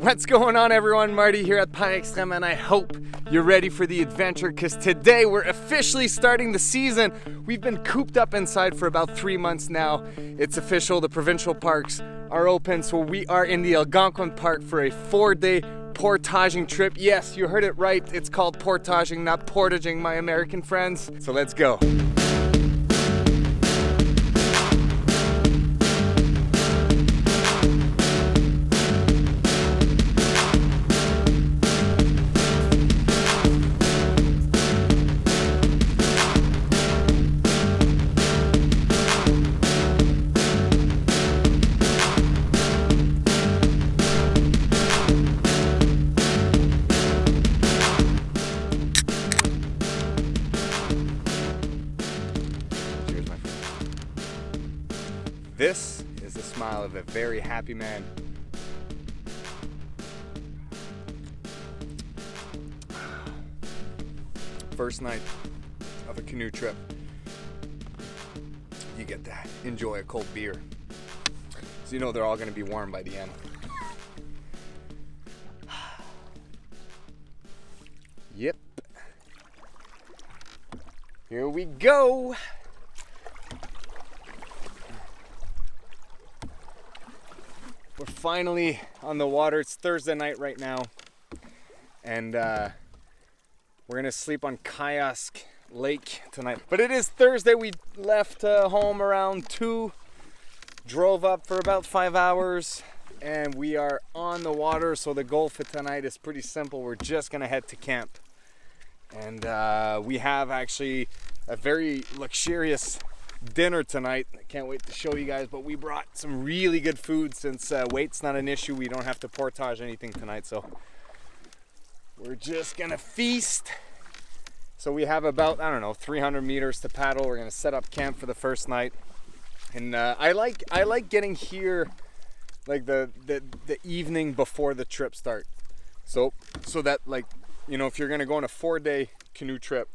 What's going on, everyone? Marty here at Piere-Antoine, and I hope you're ready for the adventure, because today we're officially starting the season. We've been cooped up inside for about 3 months now. It's official, the provincial parks are open, so we are in the Algonquin Park for a 4-day portaging trip. Yes, you heard it right. It's called portaging, not portaging, my American friends. So let's go. This is the smile of a very happy man. First night of a canoe trip. You get to enjoy a cold beer. So you know they're all going to be warm by the end. Yep. Here we go. We're finally on the water. It's Thursday night right now, and we're gonna sleep on Kiosk Lake tonight. But it is Thursday. We left home around 2, drove up for about 5 hours, and we are on the water. So the goal for tonight is pretty simple. We're just gonna head to camp, and we have actually a very luxurious dinner tonight. I can't wait to show you guys, but we brought some really good food. Since weight's not an issue, we don't have to portage anything tonight, so we're just gonna feast. So we have about, I don't know, 300 meters to paddle. We're gonna set up camp for the first night, and I like getting here like the evening before the trip start, so that, like, you know, if you're gonna go on a 4-day canoe trip,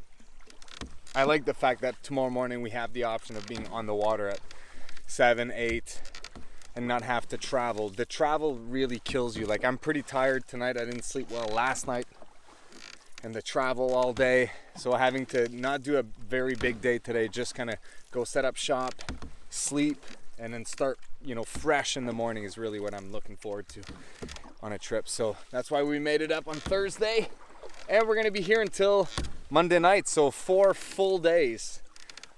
I like the fact that tomorrow morning we have the option of being on the water at 7, 8 and not have to travel. The travel really kills you. Like, I'm pretty tired tonight. I didn't sleep well last night, and the travel all day. So having to not do a very big day today, just kind of go set up shop, sleep, and then start, you know, fresh in the morning is really what I'm looking forward to on a trip. So that's why we made it up on Thursday, and we're gonna be here until Monday night, so 4 full days.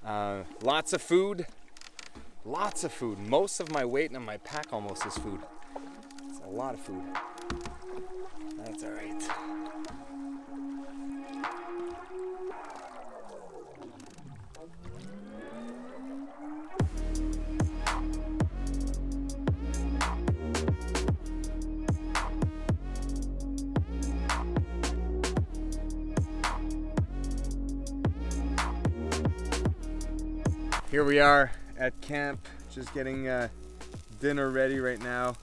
Lots of food. Most of my weight in my pack almost is food. It's a lot of food. That's all right. Here we are at camp, just getting dinner ready right now.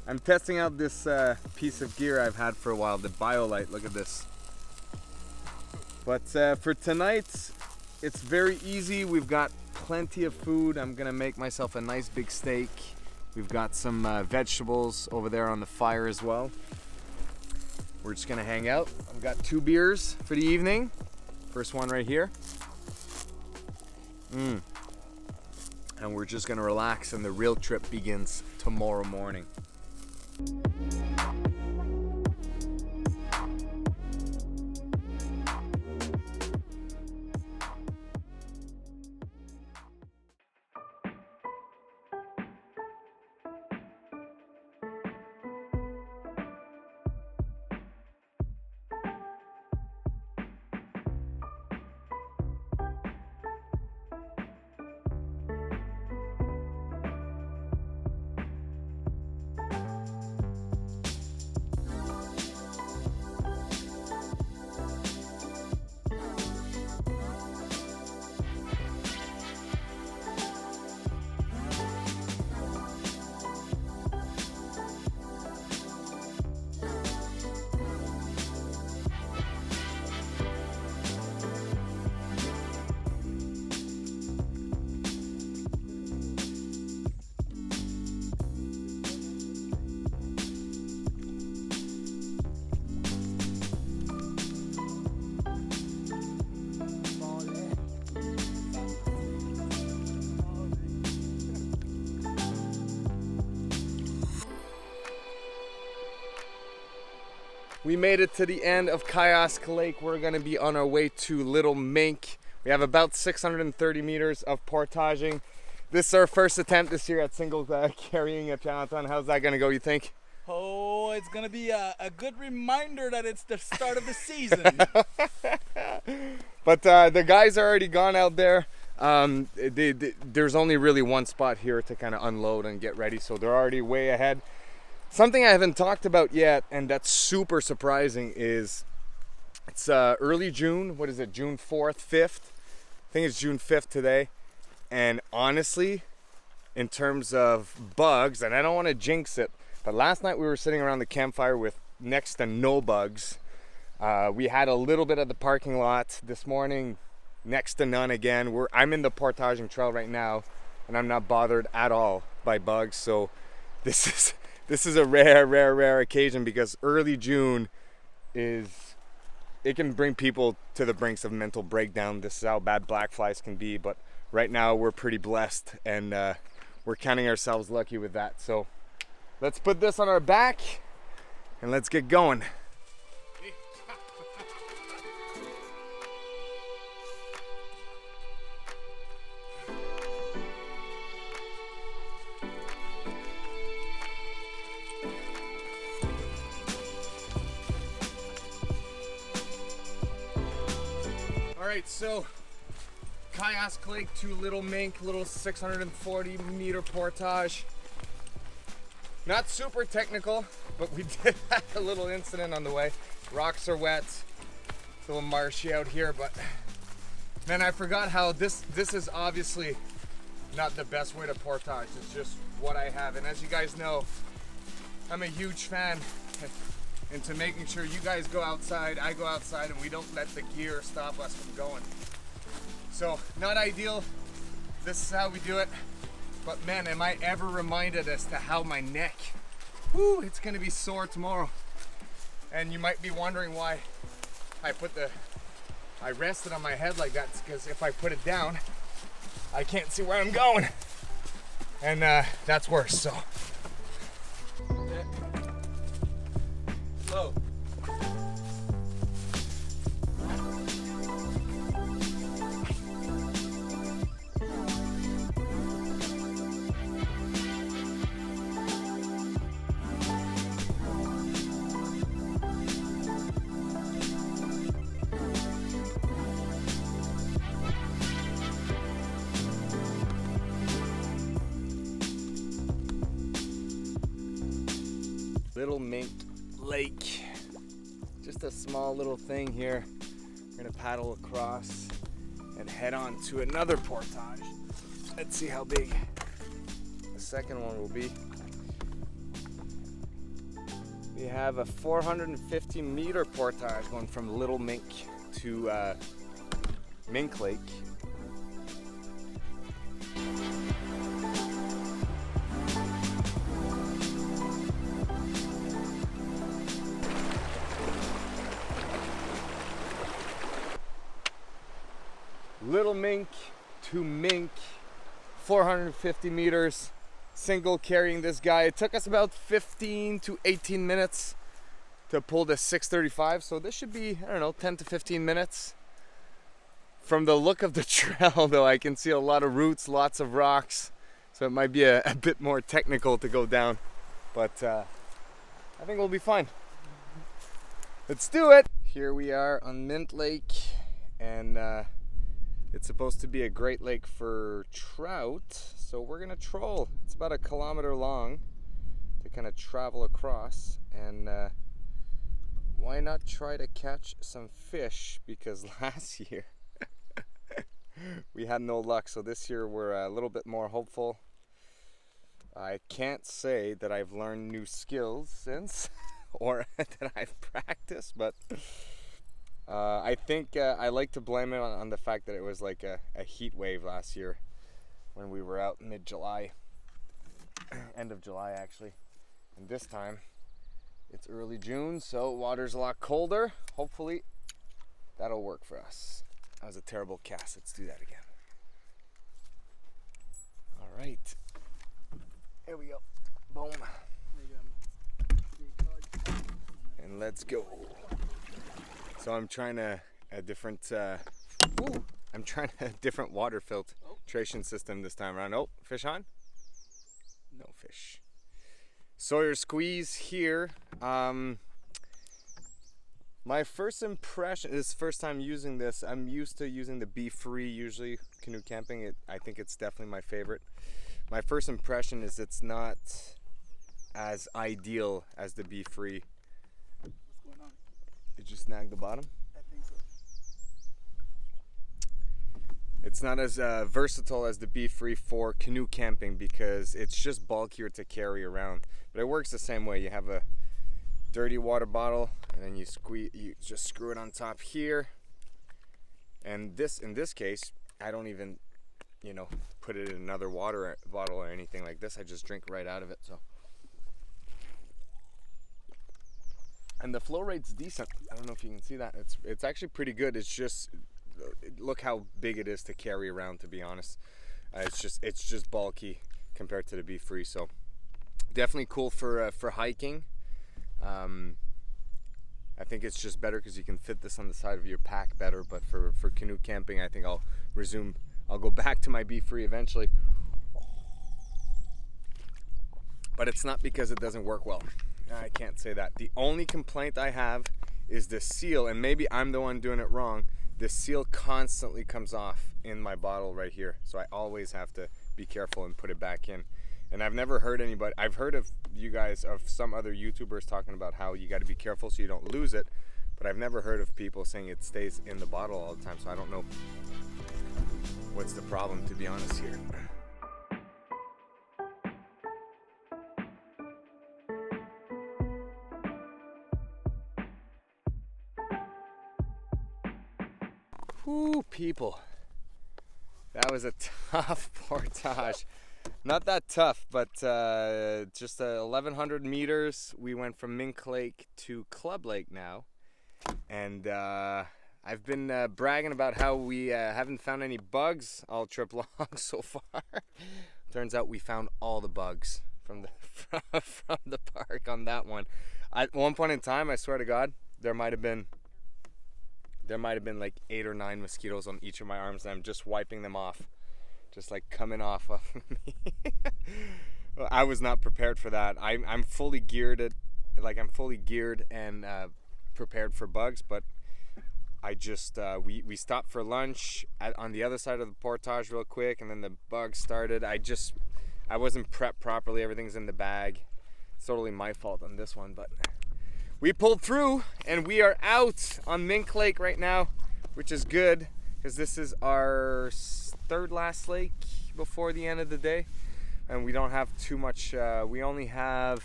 I'm testing out this piece of gear I've had for a while, the BioLite. Look at this. But for tonight, it's very easy. We've got plenty of food. I'm gonna make myself a nice big steak. We've got some vegetables over there on the fire as well. We're just gonna hang out. I've got 2 beers for the evening. First one right here. And we're just gonna relax, and the real trip begins tomorrow morning. We made it to the end of Kiosk Lake. We're gonna be on our way to Little Mink. We have about 630 meters of portaging. This is our first attempt this year at single carrying at Piere-Antoine. How's that gonna go, you think? Oh, it's gonna be a good reminder that it's the start of the season. But the guys are already gone out there. There's only really one spot here to kind of unload and get ready, so they're already way ahead. Something I haven't talked about yet, and that's super surprising, is it's early June. What is it, June 4th, 5th? I think it's June 5th today. And honestly, in terms of bugs, and I don't want to jinx it, but last night we were sitting around the campfire with next to no bugs. We had a little bit at the parking lot. This morning, next to none again. I'm in the portaging trail right now, and I'm not bothered at all by bugs. So this is a rare occasion, because early June it can bring people to the brinks of mental breakdown. This is how bad black flies can be, but right now we're pretty blessed, and we're counting ourselves lucky with that. So let's put this on our back and let's get going. Alright, so Kiosk Lake to Little Mink, little 640 meter portage. Not super technical, but we did have a little incident on the way. Rocks are wet, it's a little marshy out here, but man, I forgot how this is obviously not the best way to portage. It's just what I have, and as you guys know, I'm a huge fan into making sure you guys go outside, I go outside, and we don't let the gear stop us from going. So, not ideal. This is how we do it. But man, am I ever reminded as to how my neck, it's gonna be sore tomorrow. And you might be wondering why I rested on my head like that. It's because if I put it down, I can't see where I'm going. And that's worse, so. Slow. Little Mink Lake. Just a small little thing here. We're gonna paddle across and head on to another portage. Let's see how big the second one will be. We have a 450 meter portage going from Little Mink to Mink Lake. Little Mink to Mink, 450 meters, single carrying this guy. It took us about 15 to 18 minutes to pull the 635, so this should be, I don't know, 10 to 15 minutes. From the look of the trail though, I can see a lot of roots, lots of rocks, so it might be a bit more technical to go down, but I think we'll be fine. Let's do it! Here we are on Mink Lake, and it's supposed to be a great lake for trout, so we're gonna troll. It's about 1 kilometer long to kind of travel across, and why not try to catch some fish, because last year we had no luck, so this year we're a little bit more hopeful. I can't say that I've learned new skills since or that I've practiced, but I think I like to blame it on the fact that it was like a heat wave last year when we were out mid-July, end of July actually. And this time it's early June, so water's a lot colder. Hopefully that'll work for us. That was a terrible cast. Let's do that again. All right. Here we go. Boom. And let's go. So I'm trying a different different water filtration system this time around. Oh, fish on? No fish. Sawyer squeeze here. My first impression is first time using this. I'm used to using the Be Free usually canoe camping. I think it's definitely my favorite. My first impression is it's not as ideal as the Be Free. What's going on? Did you snag the bottom? I think so. It's not as versatile as the Be Free for canoe camping because it's just bulkier to carry around. But it works the same way. You have a dirty water bottle and then you just screw it on top here. And in this case, I don't even, put it in another water bottle or anything like this. I just drink right out of it. So, and the flow rate's decent. I don't know if you can see that. It's actually pretty good. It's just look how big it is to carry around. To be honest, it's just bulky compared to the Be Free. So definitely cool for hiking. I think it's just better because you can fit this on the side of your pack better. But for canoe camping, I think I'll go back to my Be Free eventually. But it's not because it doesn't work well. I can't say that. The only complaint I have is the seal, and maybe I'm the one doing it wrong. The seal constantly comes off in my bottle right here. So I always have to be careful and put it back in. And I've never heard anybody, I've heard of some other YouTubers talking about how you got to be careful so you don't lose it. But I've never heard of people saying it stays in the bottle all the time. So I don't know what's the problem, to be honest here. Whoo, people. That was a tough portage. Not that tough, but just 1,100 meters. We went from Mink Lake to Club Lake now. And I've been bragging about how we haven't found any bugs all trip long so far. Turns out we found all the bugs from the park on that one. At one point in time, I swear to God, there might have been like 8 or 9 mosquitoes on each of my arms, and I'm just wiping them off. Just like coming off of me. I was not prepared for that. I'm fully geared and prepared for bugs, but I just we stopped for lunch on the other side of the portage real quick, and then the bugs started. I wasn't prepped properly. Everything's in the bag. It's totally my fault on this one, but we pulled through, and we are out on Mink Lake right now, which is good because this is our third last lake before the end of the day, and we don't have too much. We only have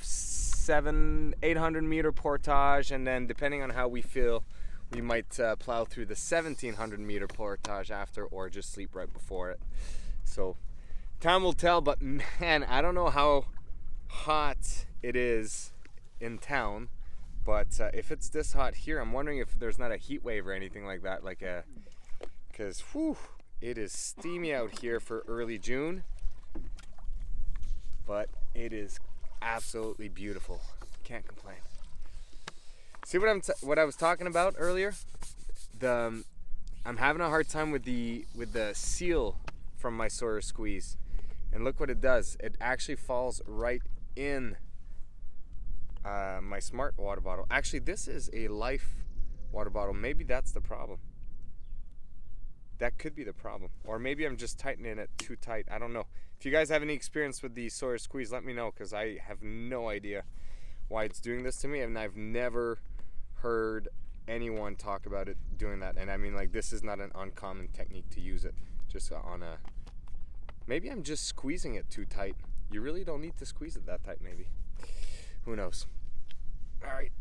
800 meter portage, and then depending on how we feel, we might plow through the 1,700 meter portage after, or just sleep right before it. So time will tell, but man, I don't know how hot it is in town, but if it's this hot here, I'm wondering if there's not a heat wave or anything like that, because it is steamy out here for early June, but it is absolutely beautiful. Can't complain. See what I was talking about earlier? I'm having a hard time with the seal from my Sawyer squeeze, and look what it does. It actually falls right in my Smart water bottle. Actually, this is a Life water bottle. Maybe that's the problem. That could be the problem. Or maybe I'm just tightening it too tight. I don't know. If you guys have any experience with the Sawyer squeeze, let me know, because I have no idea why it's doing this to me, and I've never heard anyone talk about it doing that. And I mean, like, this is not an uncommon technique to use it. Just maybe I'm just squeezing it too tight. You really don't need to squeeze it that tight, maybe. Who knows? All right.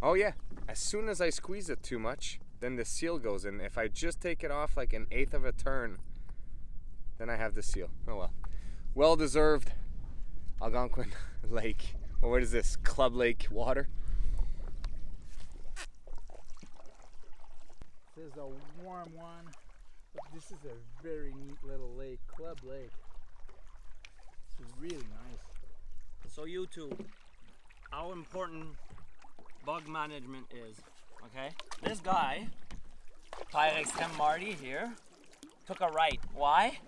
Oh yeah, as soon as I squeeze it too much, then the seal goes in. If I just take it off like 1/8 of a turn, then I have the seal. Oh well. Well-deserved Algonquin Lake. Or what is this? Club Lake water? This is a warm one, but this is a very neat little lake, Club Lake. It's really nice. So YouTube, how important bug management is, okay? This guy, Piere-Antoine Marty here, took a right. Why?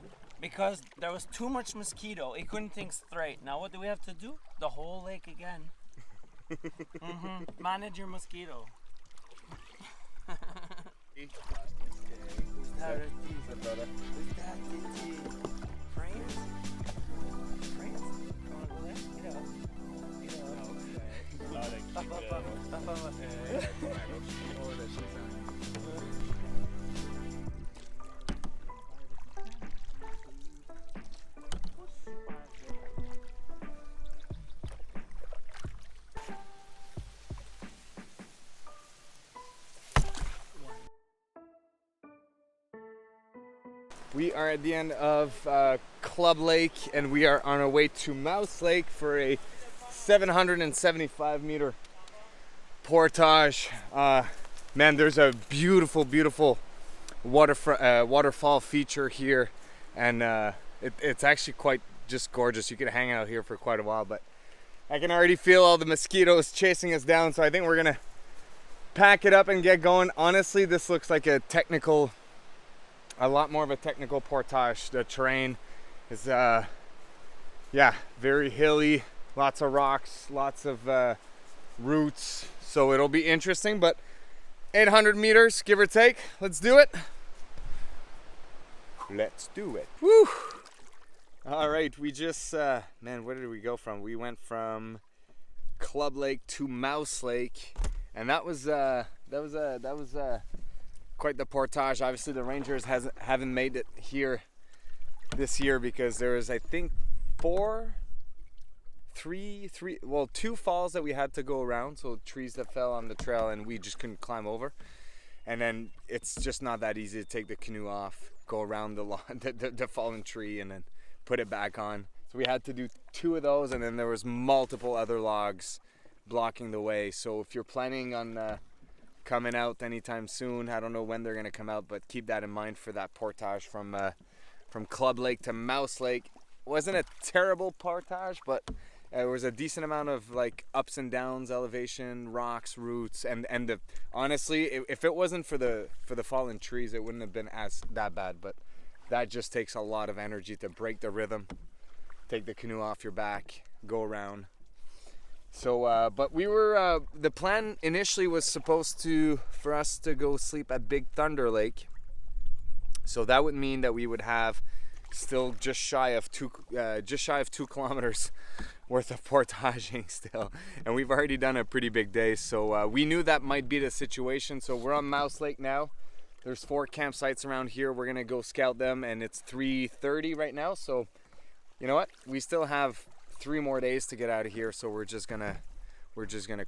Because there was too much mosquito. He couldn't think straight. Now what do we have to do? The whole lake again. Manage your mosquito. Who's that? Who's that? France? France? You wanna go there? Get up. We are at the end of Club Lake, and we are on our way to Mouse Lake for a 775 meter portage. Man, there's a beautiful, beautiful waterfall feature here, and it's actually quite just gorgeous. You could hang out here for quite a while, but I can already feel all the mosquitoes chasing us down, so I think we're gonna pack it up and get going. Honestly, this looks like a lot more of a technical portage. The terrain is yeah, very hilly, lots of rocks, lots of roots, so it'll be interesting. But 800 meters, give or take. Let's do it. Woo! All right, we just man, where did we go from? We went from Club Lake to Mouse Lake, and that was quite the portage. Obviously the Rangers haven't made it here this year because there was, I think, two falls that we had to go around, so trees that fell on the trail and we just couldn't climb over, and then it's just not that easy to take the canoe off, go around the fallen tree and then put it back on. So we had to do 2 of those, and then there was multiple other logs blocking the way. So if you're planning on coming out anytime soon, I don't know when they're gonna come out, but keep that in mind for that portage from Club Lake to Mouse Lake. Wasn't a terrible portage, but there was a decent amount of like ups and downs, elevation, rocks, roots, and honestly, if it wasn't for the fallen trees, it wouldn't have been that bad. But that just takes a lot of energy to break the rhythm, take the canoe off your back, go around. So, but we were, the plan initially was supposed for us to go sleep at Big Thunder Lake. So that would mean that we would have still just shy of 2 kilometers worth of portaging still. And we've already done a pretty big day. So we knew that might be the situation. So we're on Mouse Lake now. There's 4 campsites around here. We're gonna go scout them, and it's 3:30 right now. So you know what? We still have 3 more days to get out of here, so we're just gonna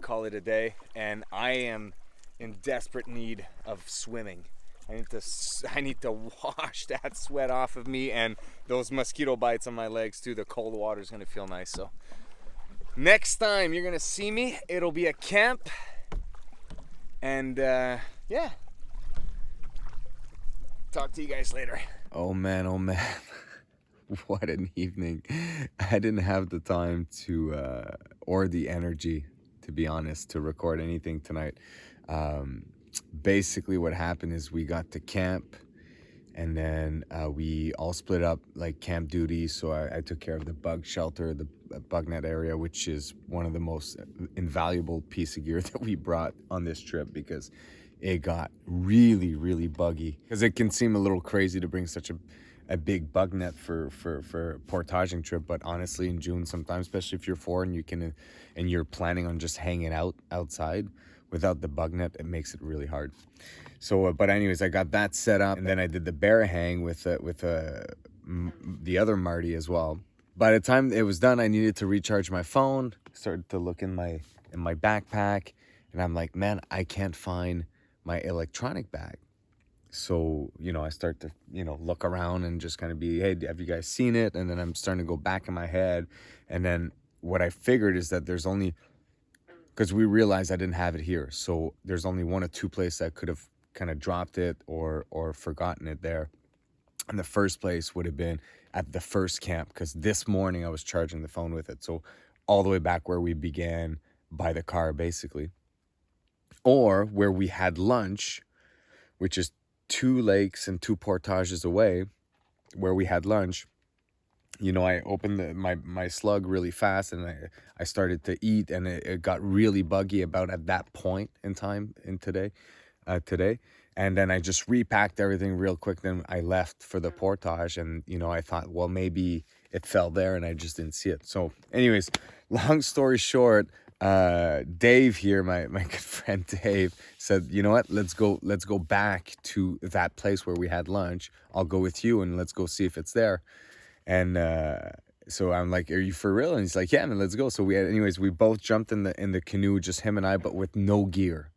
call it a day. And I am in desperate need of swimming. I need to wash that sweat off of me, and those mosquito bites on my legs too. The cold water is gonna feel nice. So next time you're gonna see me, it'll be a camp, and yeah. Talk to you guys later. Oh man. What an evening. I didn't have the time or the energy, to be honest, to record anything tonight. Basically what happened is we got to camp, and then we all split up like camp duties. So I took care of the bug shelter, the bug net area, which is one of the most invaluable piece of gear that we brought on this trip, because it got really, really buggy. Because it can seem a little crazy to bring such a big bug net for a portaging trip, but honestly in June sometimes, especially if you're 4 and you're planning on just hanging out outside without the bug net, it makes it really hard. So but anyways, I got that set up, and then I did the bear hang with the other Marty as well. By the time it was done, I needed to recharge my phone. Started to look in my backpack, and I'm like, man, I can't find my electronic bag. So, I start to, look around and just kind of be, hey, have you guys seen it? And then I'm starting to go back in my head. And then what I figured is that there's only, because we realized I didn't have it here. So there's only 1 or 2 places I could have kind of dropped it or forgotten it there. And the first place would have been at the first camp, because this morning I was charging the phone with it. So all the way back where we began by the car, basically. Or where we had lunch, which is 2 lakes and 2 portages away, where we had lunch. You know, I opened my slug really fast, and I started to eat, and it got really buggy about at that point in time in today. And then I just repacked everything real quick. Then I left for the portage, and you know, I thought, well, maybe it fell there and I just didn't see it. So anyways, long story short, Dave here, my good friend Dave, said, you know what, let's go back to that place where we had lunch. I'll go with you and let's go see if it's there. And so I'm like, are you for real? And he's like, yeah, man, let's go. So we both jumped in the canoe, just him and I, but with no gear.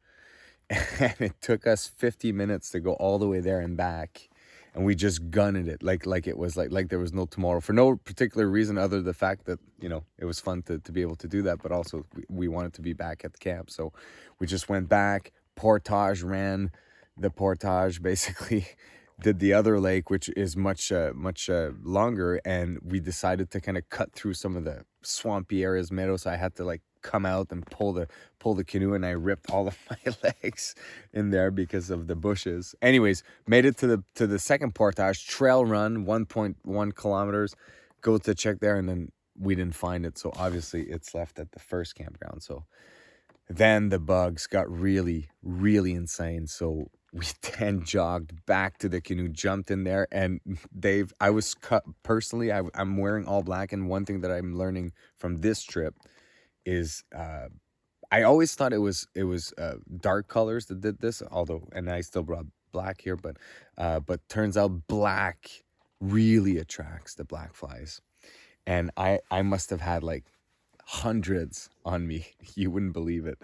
And it took us 50 minutes to go all the way there and back. And we just gunned it like it was like there was no tomorrow, for no particular reason other than the fact that, you know, it was fun to be able to do that. But also we wanted to be back at the camp. So we just went back, ran the portage, basically did the other lake, which is much longer. And we decided to kind of cut through some of the swampy areas, meadows. So I had to like come out and pull the canoe, and I ripped all of my legs in there because of the bushes. Anyways, made it to the second portage, trail run, 1.1 kilometers, go to check there, and then we didn't find it. So obviously it's left at the first campground. So then the bugs got really, really insane. So we then jogged back to the canoe, jumped in there, and Dave, I was cut personally. I'm wearing all black, and one thing that I'm learning from this trip is I always thought it was dark colors that did this, although, and I still brought black here, but turns out black really attracts the black flies, and I must have had like hundreds on me. You wouldn't believe it.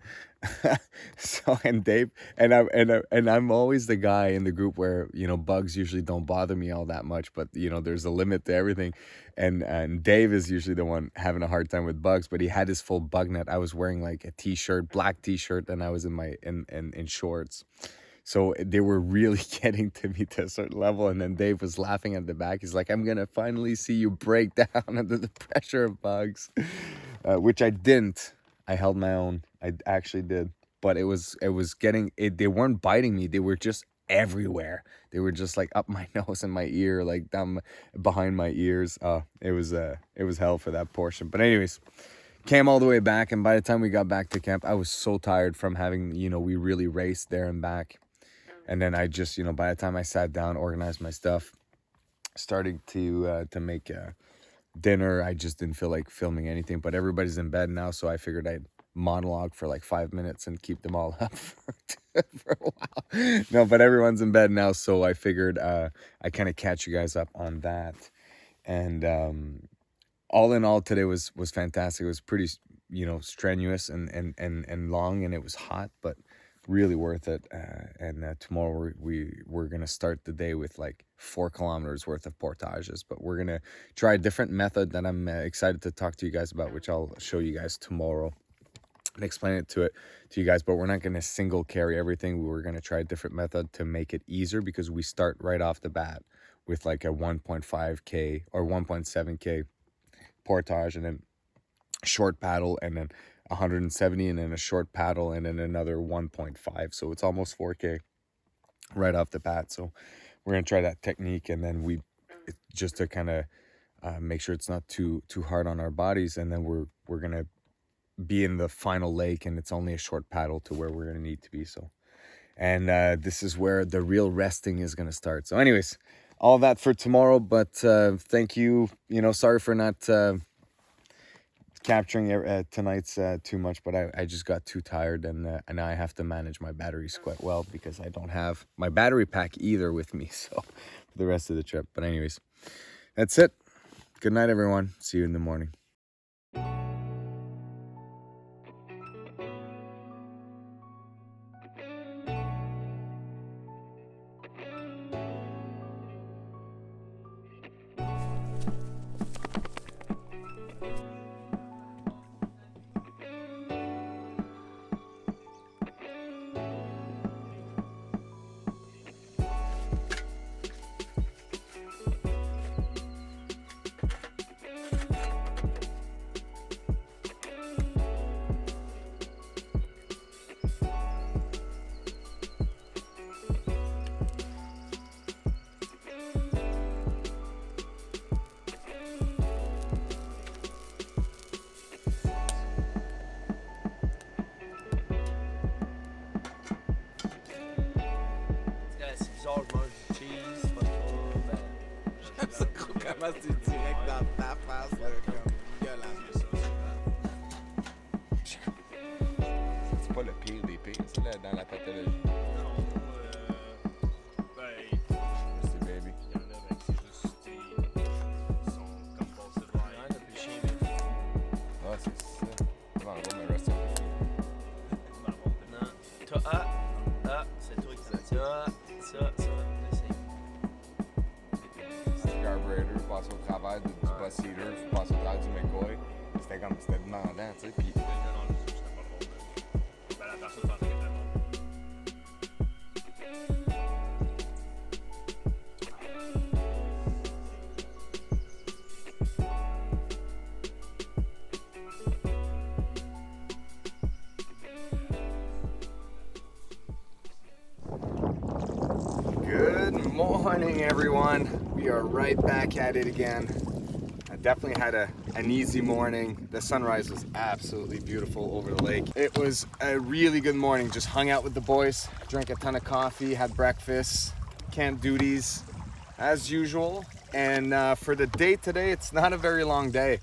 So, and Dave, and I'm always the guy in the group where, you know, bugs usually don't bother me all that much, but you know, there's a limit to everything. And Dave is usually the one having a hard time with bugs, but he had his full bug net. I was wearing like a t-shirt, black t-shirt, and I was in shorts. So they were really getting to me to a certain level. And then Dave was laughing at the back. He's like, I'm going to finally see you break down under the pressure of bugs, which I didn't. I held my own. I actually did. But it was getting, they weren't biting me. They were just everywhere. They were just like up my nose and my ear, like down behind my ears. It was hell for that portion. But anyways, came all the way back. And by the time we got back to camp, I was so tired from having, you know, we really raced there and back. And then I just, you know, by the time I sat down, organized my stuff, starting to make dinner, I just didn't feel like filming anything. But everybody's in bed now, so I figured I'd monologue for like 5 minutes and keep them all up for a while. No, but everyone's in bed now, so I figured I kind of catch you guys up on that. And all in all, today was fantastic. It was pretty, you know, strenuous and long, and it was hot, but really worth it. And tomorrow we're gonna start the day with like 4 kilometers worth of portages, but we're gonna try a different method that I'm excited to talk to you guys about, which I'll show you guys tomorrow and explain it to you guys. But we're not gonna single carry everything. We're gonna try a different method to make it easier, because we start right off the bat with like a 1.5k or 1.7k portage, and then short paddle, and then 170, and then a short paddle, and then another 1.5. So it's almost 4k right off the bat. So we're gonna try that technique, and then just to kind of make sure it's not too hard on our bodies. And then we're gonna be in the final lake, and it's only a short paddle to where we're gonna need to be. So, and this is where the real resting is gonna start. So anyways, all that for tomorrow. But thank you. You know, sorry for not capturing tonight's too much, but I just got too tired, and now I have to manage my batteries quite well, because I don't have my battery pack either with me, so for the rest of the trip. But anyways, that's it. Good night, everyone. See you in the morning. dans ta face, là, comme violent. C'est pas le pire des pires, ça, là, dans la pathologie. Non, ben, C'est baby. il y en a, ben, c'est juste, ils sont comme passés vers. Ah, c'est ça. Come on, go my rest of the food. Non. Toi, c'est toi qui ça. Le carburetor, je passais au travers du bus heater, je passais au travers du McCoy. C'était demandant, tu sais. Puis Ben, la personne pensait qu'elle était bonne. good morning, everyone. We are right back at it again. I definitely had an easy morning. The sunrise was absolutely beautiful over the lake. It was a really good morning. Just hung out with the boys, drank a ton of coffee, had breakfast, camp duties as usual. And for the day today, it's not a very long day,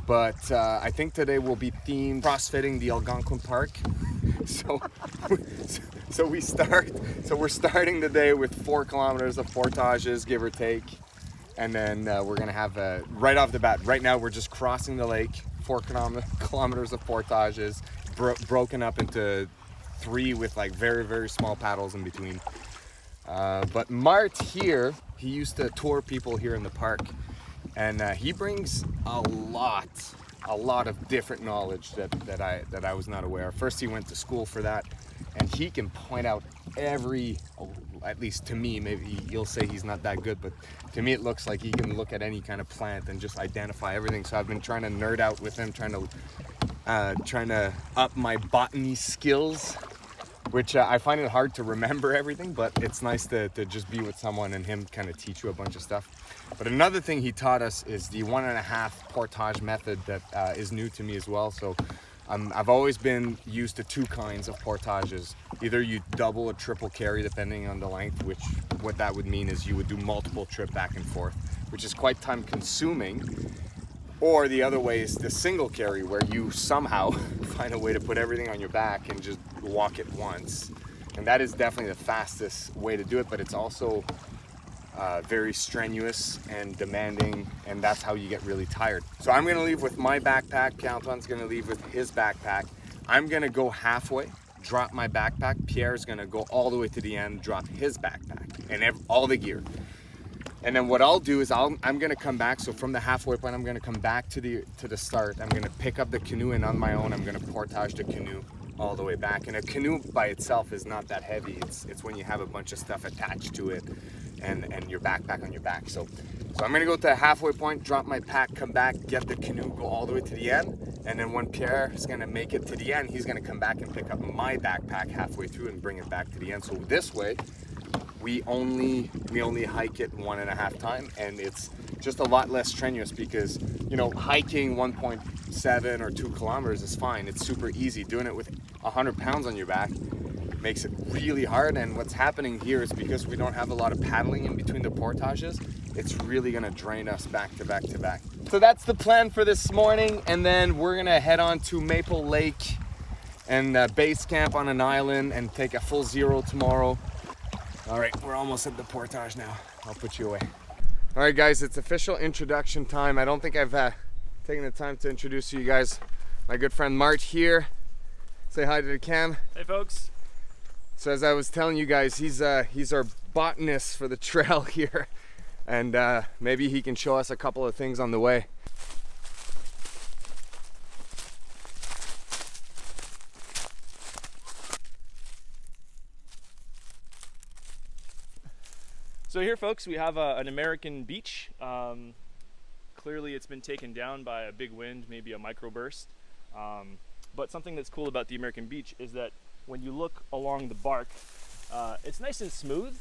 but I think today will be themed CrossFitting the Algonquin Park. So we're starting the day with 4 kilometers of portages, give or take. And then we're gonna have right off the bat, right now we're just crossing the lake, 4 kilometers of portages, broken up into 3 with like very, very small paddles in between. But Mart here, he used to tour people here in the park, and he brings a lot of different knowledge that I was not aware of. First, he went to school for that, and he can point out at least to me, maybe you'll say he's not that good, but to me it looks like he can look at any kind of plant and just identify everything. So I've been trying to nerd out with him, trying to up my botany skills, which I find it hard to remember everything, but it's nice to just be with someone and him kind of teach you a bunch of stuff. But another thing he taught us is the 1.5 portage method that is new to me as well. So I've always been used to 2 kinds of portages. Either you double or triple carry depending on the length, which what that would mean is you would do multiple trip back and forth, which is quite time consuming. Or the other way is the single carry, where you somehow find a way to put everything on your back and just walk it once. And that is definitely the fastest way to do it, but it's also very strenuous and demanding, and that's how you get really tired. So I'm gonna leave with my backpack, Piere-Antoine's gonna leave with his backpack. I'm gonna go halfway, drop my backpack. Pierre's gonna go all the way to the end, drop his backpack and all the gear. And then what I'll do is I'm gonna come back. So from the halfway point, I'm gonna come back to the start. I'm gonna pick up the canoe, and on my own, I'm gonna portage the canoe all the way back. And a canoe by itself is not that heavy. It's when you have a bunch of stuff attached to it and your backpack on your back. So I'm gonna go to the halfway point, drop my pack, come back, get the canoe, go all the way to the end. And then when Pierre is gonna make it to the end, he's gonna come back and pick up my backpack halfway through and bring it back to the end. So this way, we only hike it 1.5 time, and it's just a lot less strenuous because, you know, hiking 1.7 or 2 kilometers is fine. It's super easy. Doing it with 100 pounds on your back makes it really hard. And what's happening here is because we don't have a lot of paddling in between the portages, it's really gonna drain us back to back to back. So that's the plan for this morning, and then we're gonna head on to Maple Lake and base camp on an island and take a full 0 tomorrow. All right, we're almost at the portage now. I'll put you away. All right, guys, it's official introduction time. I don't think I've taken the time to introduce you guys. My good friend Mart here. Say hi to the cam. Hey, folks. So as I was telling you guys, he's our botanist for the trail here, and maybe he can show us a couple of things on the way. So here, folks, we have an American beach. Clearly it's been taken down by a big wind, maybe a microburst. But something that's cool about the American beach is that when you look along the bark, it's nice and smooth,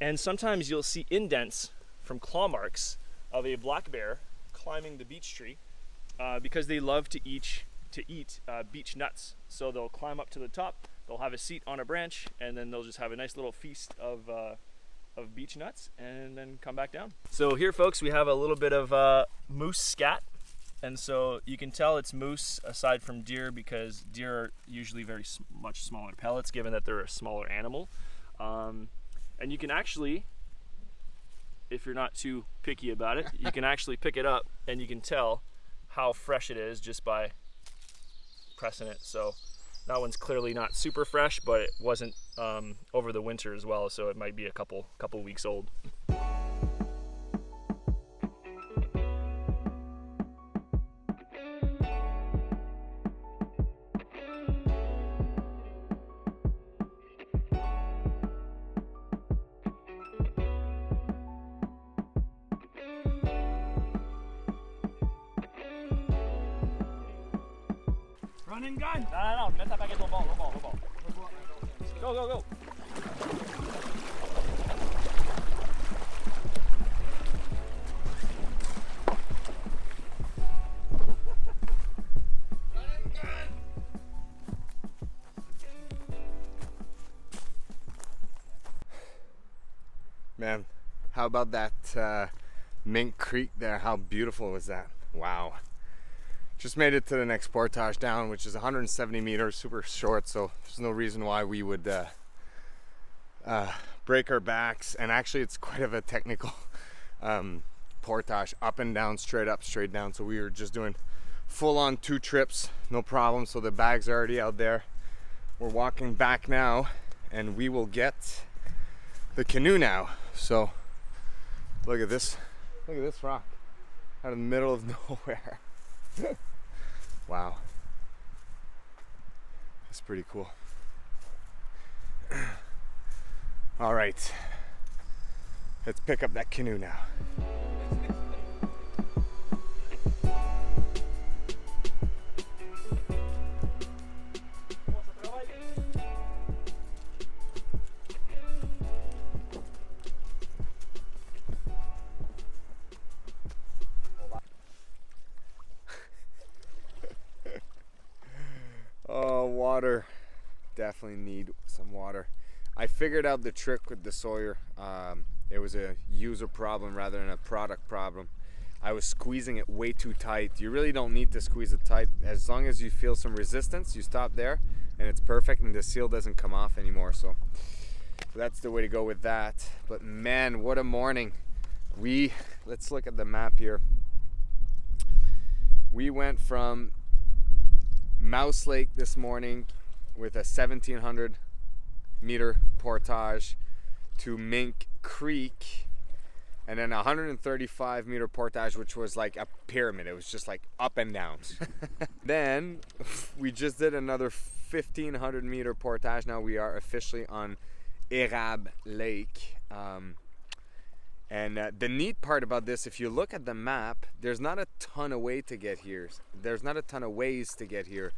and sometimes you'll see indents from claw marks of a black bear climbing the beech tree because they love to eat beech nuts. So they'll climb up to the top, they'll have a seat on a branch, and then they'll just have a nice little feast of of beech nuts and then come back down. So here, folks, we have a little bit of moose scat. And so you can tell it's moose aside from deer, because deer are usually much smaller pellets, given that they're a smaller animal. And you can actually, if you're not too picky about it, you can actually pick it up and you can tell how fresh it is just by pressing it. So that one's clearly not super fresh, but it wasn't over the winter as well, so it might be a couple weeks old. Run and gun! No, mets ta paquette au bord, au bord. Go, go, go! Man, how about that Mink Creek there? How beautiful was that? Wow. Just made it to the next portage down, which is 170 meters, super short, so there's no reason why we would break our backs. And actually it's quite of a technical portage, up and down, straight up, straight down. So we were just doing full on 2 trips, no problem. So the bags are already out there. We're walking back now and we will get the canoe now. So look at this rock out in the middle of nowhere. Wow, that's pretty cool. All right, let's pick up that canoe now. Oh, water. Definitely need some water. I figured out the trick with the Sawyer. It was a user problem rather than a product problem. I was squeezing it way too tight. You really don't need to squeeze it tight. As long as you feel some resistance, you stop there and it's perfect and the seal doesn't come off anymore. So that's the way to go with that. But man, what a morning. Let's look at the map here. We went from Mouse Lake this morning with a 1700 meter portage to Mink Creek, and then a 135 meter portage, which was like a pyramid. It was just like up and down. Then we just did another 1500 meter portage. Now we are officially on Piere-Antoine Lake. And the neat part about this, if you look at the map, there's not a ton of way to get here. There's not a ton of ways to get here.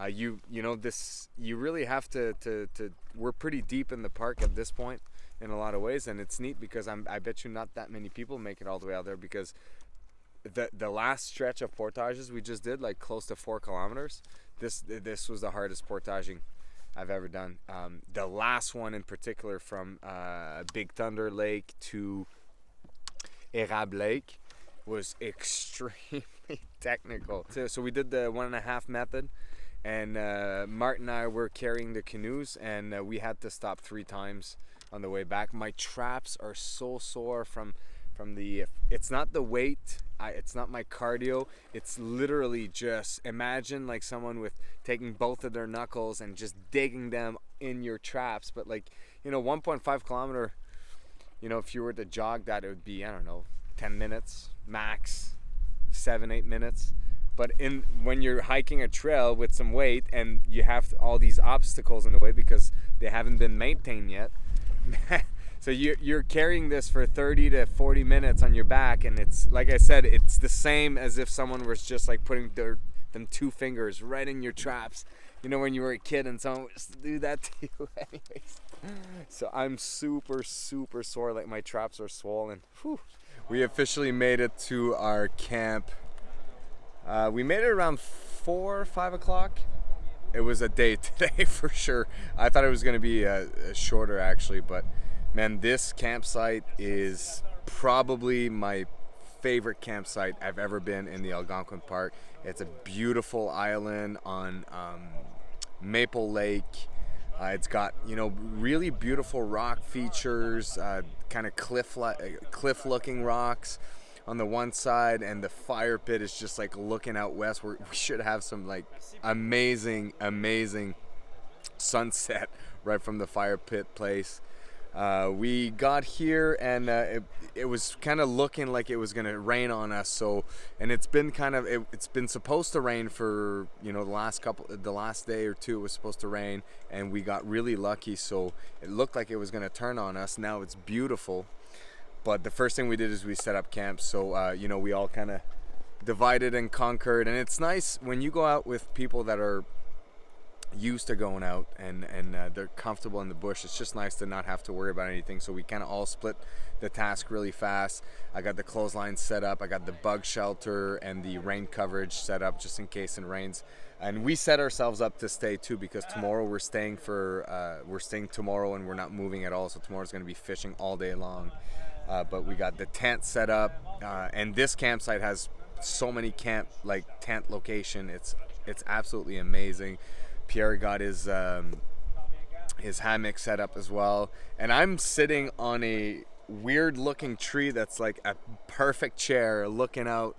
You really have to. We're pretty deep in the park at this point in a lot of ways, and it's neat because I bet you not that many people make it all the way out there, because the last stretch of portages we just did, like close to 4 kilometers. This was the hardest portaging I've ever done. The last one in particular, from Big Thunder Lake to Piere-Antoine Lake, was extremely technical. So we did the 1.5 method, and Martin and I were carrying the canoes, and we had to stop 3 times on the way back. My traps are so sore from the, it's not the weight, it's not my cardio, it's literally just, imagine like someone with taking both of their knuckles and just digging them in your traps. But like, 1.5 kilometer, if you were to jog that, it would be, I don't know, 10 minutes max, 7-8 minutes. But when you're hiking a trail with some weight and you have all these obstacles in the way because they haven't been maintained yet, so you're carrying this for 30 to 40 minutes on your back, and it's, like I said, it's the same as if someone was just like putting them 2 fingers right in your traps, when you were a kid and someone would just do that to you anyways. So I'm super sore, like my traps are swollen. Whew. We officially made it to our camp. We made it around 4 or 5 o'clock. It was a day today for sure. I thought it was going to be shorter actually, but Man, this campsite is probably my favorite campsite I've ever been in the Algonquin Park. It's a beautiful island on Maple Lake. It's got, you know, really beautiful rock features, kind of cliff-looking rocks on the one side, and the fire pit is just like looking out west. We should have some like amazing sunset right from the fire pit place. We got here and it was kind of looking like it was gonna rain on us. So, and it's been it's been supposed to rain for, you know, the last day or two. It was supposed to rain, and we got really lucky. So it looked like it was gonna turn on us. Now it's beautiful, but the first thing we did is we set up camp. So you know, we all kind of divided and conquered, and it's nice when you go out with people that are used to going out and they're comfortable in the bush. It's just nice to not have to worry about anything. So we kind of all split the task really fast. I got the clothesline set up, I got the bug shelter and the rain coverage set up just in case it rains, and we set ourselves up to stay too, because tomorrow we're staying tomorrow, and we're not moving at all. So tomorrow's going to be fishing all day long. But we got the tent set up, and this campsite has so many tent location. It's absolutely amazing. Pierre got his hammock set up as well, and I'm sitting on a weird looking tree that's like a perfect chair, looking out,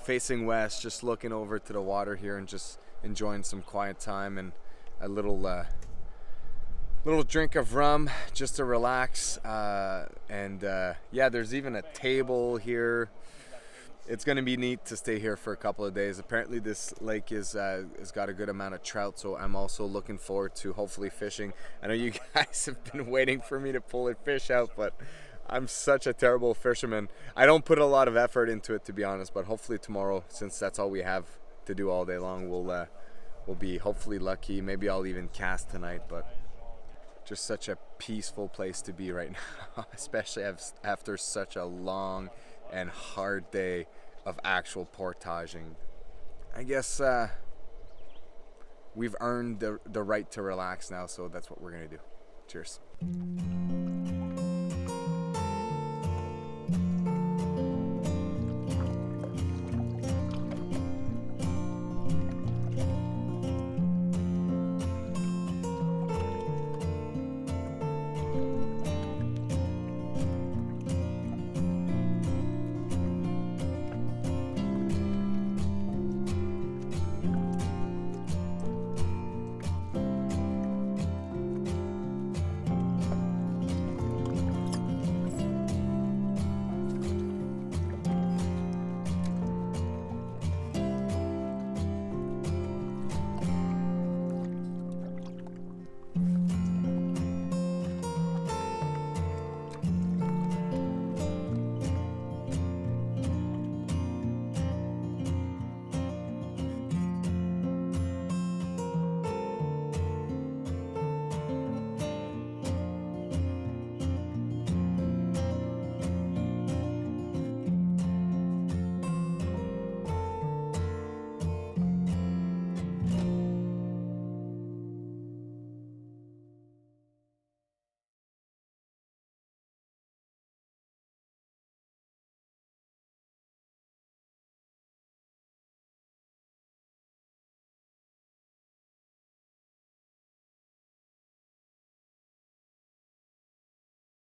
facing west, just looking over to the water here and just enjoying some quiet time and a little drink of rum just to relax. Yeah, there's even a table here. It's going to be neat to stay here for a couple of days. Apparently this lake has got a good amount of trout, so I'm also looking forward to hopefully fishing. I know you guys have been waiting for me to pull a fish out, but I'm such a terrible fisherman. I don't put a lot of effort into it, to be honest, but hopefully tomorrow, since that's all we have to do all day long, we'll be hopefully lucky. Maybe I'll even cast tonight, but just such a peaceful place to be right now, especially after such a long and hard day of actual portaging. I guess we've earned the right to relax now, so that's what we're gonna do. Cheers.